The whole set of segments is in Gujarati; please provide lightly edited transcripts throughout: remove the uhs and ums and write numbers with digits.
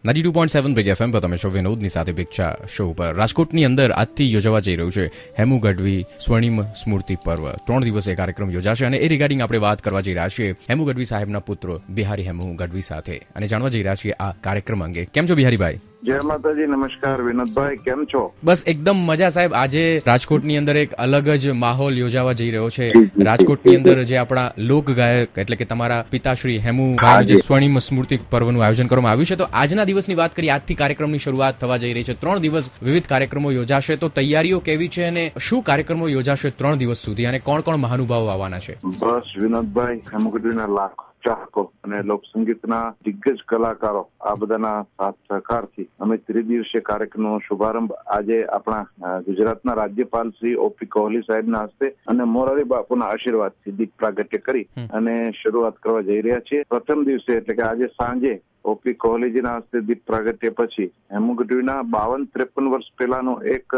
92.7 બિગ એફએમ પર તમે છો વિનોદની સાથે ભિક્ષા શો પર. રાજકોટની અંદર આજથી યોજાવા જઈ રહ્યું છે હેમુ ગઢવી સ્વર્ણિમ સ્મૃતિ પર્વ. 3 દિવસ એ કાર્યક્રમ યોજાશે અને એ રિગાર્ડિંગ આપણે વાત કરવા જઈ રહ્યા છીએ હેમુ ગઢવી સાહેબના પુત્ર બિહારી હેમુ ગઢવી સાથે અને જાણવા જઈ રહ્યા છીએ આ કાર્યક્રમ અંગે. કેમ છો બિહારીભાઈ? જય માતાજી. નમસ્કાર વિનોદભાઈ, કેમ છો? બસ એકદમ મજા સાહેબ. આજે રાજકોટની અંદર એક અલગ જ માહોલ યોજાવા જઈ રહ્યો છે. રાજકોટની અંદર જે આપણા લોક ગાયક એટલે કે તમારા પિતાશ્રી હેમુભાઈનું જે સ્વર્ણિમ સ્મૃતિ પર્વનું આયોજન કરવામાં આવ્યું છે, તો આજના દિવસની વાત કરીએ. આજથી કાર્યક્રમની શરૂઆત થવા જઈ રહી છે. 3 દિવસ વિવિધ કાર્યક્રમો યોજાશે, તો તૈયારીઓ કેવી છે અને શું કાર્યક્રમો યોજાશે 3 દિવસ સુધી અને કોણ કોણ મહાનુભાવો આવવાના છે? બસ વિનોદભાઈ, હેમુ ગઢવીના લાખો ચાહકો અને લોકસંગીતના દિગ્ગજ કલાકારો આ બધાના સાથ સહકારથી અમે ત્રિદિવસીય કાર્યક્રમનો શુભારંભ આજે આપણા ગુજરાતના રાજ્યપાલ શ્રી ઓપી કોહલી સાહેબના હસ્તે અને મોરારી બાપુના આશીર્વાદથી દીપ પ્રાગટ્ય કરી અને શરૂઆત કરવા જઈ રહ્યા છીએ. પ્રથમ દિવસે એટલે કે આજે સાંજે ઓપી કોહલીજીના હસ્તે દીપ પ્રાગટ્ય પછી હેમુ ગઢવીના 52-53 વર્ષ પહેલાનું એક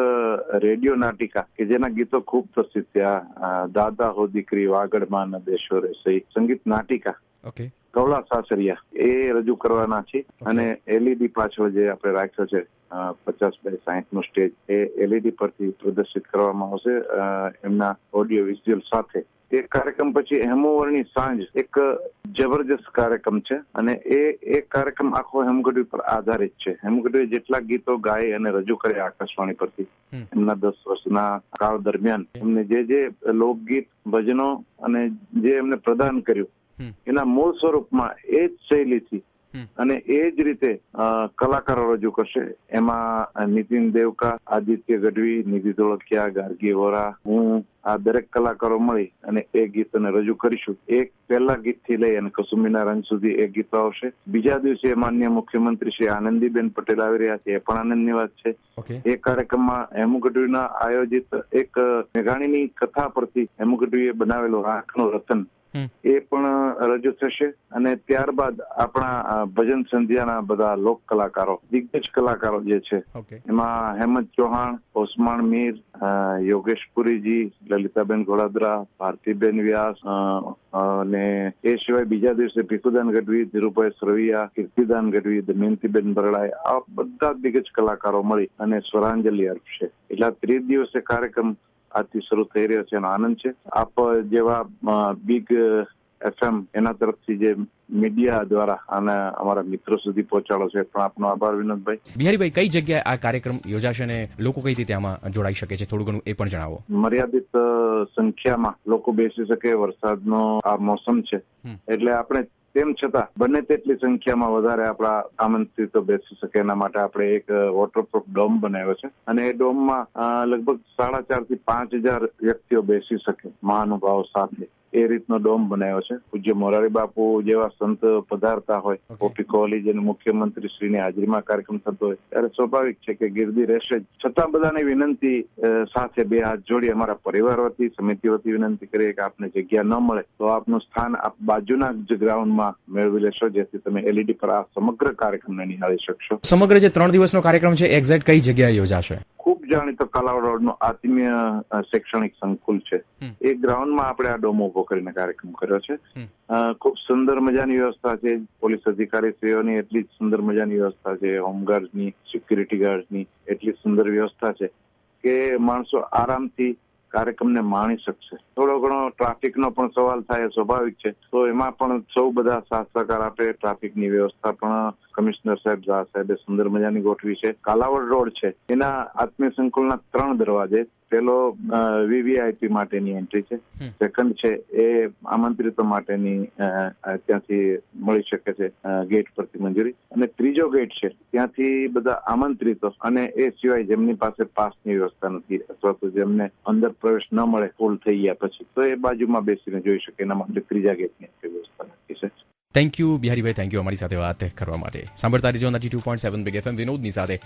રેડિયો નાટિકા કે જેના ગીતો ખૂબ પ્રસિદ્ધ થયા, દાદા હો દીકરી વાગડમાં ન દેશો રે સહી સંગીત નાટિકા કવળા સાસરિયા, એ રજૂ કરવાના છે. અને એલઈડી પાછળ જે આપણે રાખ્યો છે 50x60 નું સ્ટેજ, એ એલઈડી પરથી પ્રદર્શિત કરવામાં આવશે એમના ઓડિયો વિઝ્યુઅલ સાથે. એ કાર્યક્રમ પછી હેમુવરની સાંજ એક જબરજસ્ત કાર્યક્રમ છે અને એ કાર્યક્રમ આખો હેમુ ગઢવી પર આધારિત છે. હેમુ ગઢવી જેટલા ગીતો ગાય અને રજૂ કરે આકાશવાણી પરથી એમના 10 વર્ષના કાળ દરમિયાન એમને જે લોકગીત, ભજનો અને જે એમને પ્રદાન કર્યું એના મૂળ સ્વરૂપમાં એ જ શૈલીથી અને એ જ રીતે કલાકારો રજૂ કરશે. એમાં નીતિન દેવકા, આદિત્ય ગઢવી, નિધિ ધોળકિયા, ગાર્ગી વોરા, હું, આ દરેક કલાકારો મળી અને એ ગીતોને રજૂ કરીશું. એક પહેલા ગીતથી લઈ અને કસુંબીના રંગ સુધી એ ગીતો આવશે. બીજા દિવસે માનનીય મુખ્યમંત્રી શ્રી આનંદીબેન પટેલ આવી રહ્યા છે, એ પણ આનંદની વાત છે. એ કાર્યક્રમમાં હેમુ ગઢવીના આયોજિત એક મેઘાણીની કથા પરથી હેમુ ગઢવીએ બનાવેલું આંખનું રતન એ પણ રજૂ થશે. અને ત્યારબાદ આપણા ભજન સંધ્યાના બધા લોક કલાકારો, દિગ્ગજ કલાકારો જે છે એમાં હેમંત ચૌહાણ, ઓસમાણ મીર, યોગેશ પુરીજી, લલિતાબેન ઘોડાદરા, ભારતીબેન વ્યાસ અને એ સિવાય બીજા દિવસે ભીખુદાન ગઢવી, ધીરુભાઈ સરવૈયા, કીર્તિદાન ગઢવી, દમયંતીબેન બરડાએ, આ બધા દિગ્ગજ કલાકારો મળી અને સ્વરાંજલિ અર્પશે. એટલે 3 દિવસે કાર્યક્રમ આજથી શરૂ થઈ રહ્યો છે અને આનંદ છે. આપ જેવા બિગ એફએમ એના તરફથી જે મીડિયા દ્વારા અને અમારા મિત્રો સુધી પહોંચાડો છે, પણ આપનો આભાર વિનોદભાઈ. બિહારીભાઈ, કઈ જગ્યાએ આ કાર્યક્રમ યોજાશે અને લોકો કઈ રીતે આમાં જોડાઈ શકે છે, થોડું ઘણું એ પણ જણાવો. મર્યાદિત સંખ્યામાં લોકો બેસી શકે. વરસાદનો આ મોસમ છે એટલે આપણે તેમ છતાં બને તેટલી સંખ્યામાં વધારે આપણા આમંત્રિતો બેસી શકે એના માટે આપણે એક વોટરપ્રૂફ ડોમ બનાવ્યો છે અને એ ડોમમાં લગભગ 4,500 થી 5,000 વ્યક્તિઓ બેસી શકે મહાનુભાવો સાથે. એ રીતનો ડોમ બનાવ્યો છે. પૂજ્ય મોરારી બાપુ જેવા સંત પધારતા હોય, ઓપી કોહલી અને મુખ્યમંત્રી શ્રીની હાજરીમાં કાર્યક્રમ થતો હોય ત્યારે સ્વાભાવિક છે કે ગીર્દી રહેશે જ. છતાં બધાને વિનંતી સાથે 2 હાથ જોડી અમારા પરિવાર વતી, સમિતિ વતી વિનંતી કરીએ કે આપને જગ્યા ન મળે તો આપનું સ્થાન આપ બાજુના જ ગ્રાઉન્ડમાં મેળવી લેશો, જેથી તમે એલઈડી પર આ સમગ્ર કાર્યક્રમને નિહાળી શકશો. સમગ્ર જે 3 દિવસનો કાર્યક્રમ છે એક્ઝેક્ટ કઈ જગ્યાએ યોજાશે? ખૂબ જાણીતો કાલાવડ રોડનો આત્મીય શૈક્ષણિક સંકુલ છે, એ ગ્રાઉન્ડમાં આપણે આ ડોમ ઉભો કરીને કાર્યક્રમ કર્યો છે. ખૂબ સુંદર મજાની વ્યવસ્થા છે. પોલીસ અધિકારી શ્રીઓની એટલી જ સુંદર મજાની વ્યવસ્થા છે. હોમગાર્ડની, સિક્યુરિટી ગાર્ડની એટલી સુંદર વ્યવસ્થા છે કે માણસો આરામથી કાર્યક્રમને માણી શકશે. થોડો ઘણો ટ્રાફિકનો પણ સવાલ થાય, સ્વાભાવિક છે, તો એમાં પણ સૌ બધા સાથ સહકાર આપે. ટ્રાફિકની વ્યવસ્થા પણ કમિશનર સાહેબે સુંદર મજાની ગોઠવી છે. કાલાવડ રોડ છે એના આત્મીય સંકુલના 3 દરવાજે. પેલો વીવીઆઈપી માટેની એન્ટ્રી છે, સેકન્ડ છે એ આમંત્રિતો માટેની ત્યાંથી મળી શકે છે ગેટ પરથી મંજૂરી, અને ત્રીજો ગેટ છે ત્યાંથી બધા આમંત્રિતો અને એ સિવાય જેમની પાસે પાસની વ્યવસ્થા નથી અથવા તો જેમને અંદર પ્રવેશ ન મળે ફૂલ થઈ ગયા પછી, તો એ બાજુમાં બેસીને જોઈ શકે. એના માટે ત્રીજા ગેટની વ્યવસ્થા રાખી છે. થેન્ક યુ બિહારીભાઈ, થેન્ક યુ અમારી સાથે વાત કરવા માટે. સાંભળતા રહેજો 92.7 બિગ એફએમ વિનોદની સાથે.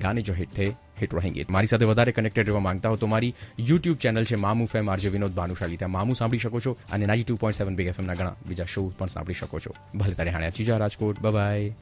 ગાને જો હિટ થે હિટ रहेंगे. મારી સાથે વધારે કનેક્ટેડ રહેવા માંગતા હો તો મારી યુટ્યુબ ચેનલ છે મામુ ફેમ આરજે વિનોદ ભાનુશાલી. ત્યાં મામુ સાંભળી શકો છો અને 92.7 બિગ એફએમ ના ઘણા બીજા શો પણ સાંભળી શકો છો. ભલે તારે હાણે ચીજા રાજકોટ. બાય.